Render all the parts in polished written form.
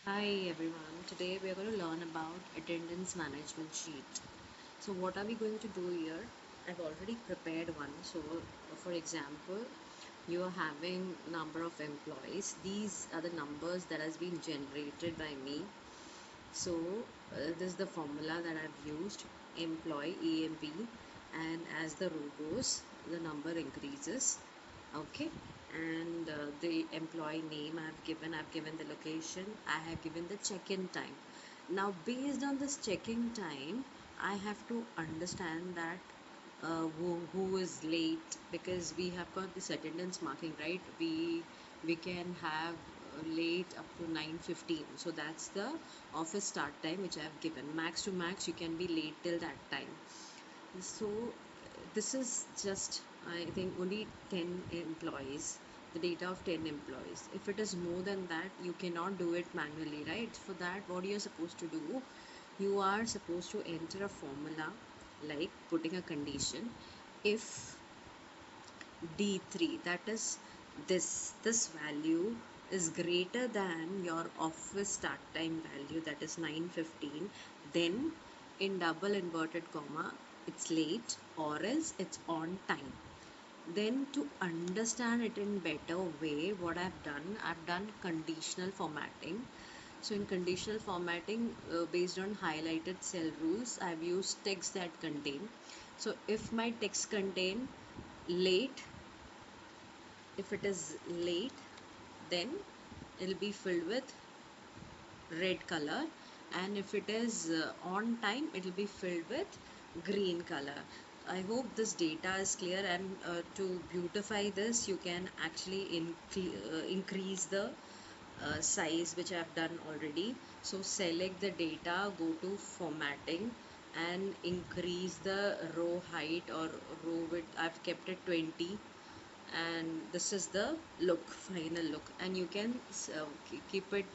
Hi everyone, today we are going to learn about attendance management sheet. So what are we going to do here? I've already prepared one. So for example, you are having number of employees. These are the numbers that has been generated by me. So this is the formula that I've used, employee EMP, and as the row goes, the number increases. Okay, and the employee name I've given the location, I have given the check-in time. Now based on this check-in time, I have to understand that who is late, because we have got this attendance marking, right? We can have late up to 9:15, so that's the office start time which I have given. Max to max you can be late till that time. So this is just, I think, only 10 employees, the data of 10 employees. If it is more than that, you cannot do it manually, right? For that, what you're supposed to do, you are supposed to enter a formula, like putting a condition. If D3, that is this value is greater than your office start time value, that is 9:15, then in double inverted comma it's late or else it's on time. Then to understand it in better way, what I've done conditional formatting. So in conditional formatting, based on highlighted cell rules, I've used text that contain. So if my text contain late, if it is late, then it'll be filled with red color, and if it is on time, it'll be filled with green color. I hope this data is clear, and to beautify this, you can actually increase the size, which I've done already. So select the data, go to formatting, and increase the row height or row width. I've kept it 20, and this is the look, final look. And you can keep it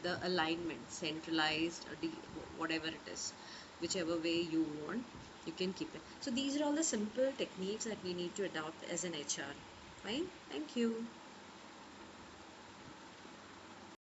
the alignment centralized or whatever it is, whichever way you want, you can keep it. So these are all the simple techniques that we need to adopt as an HR. Fine, thank you.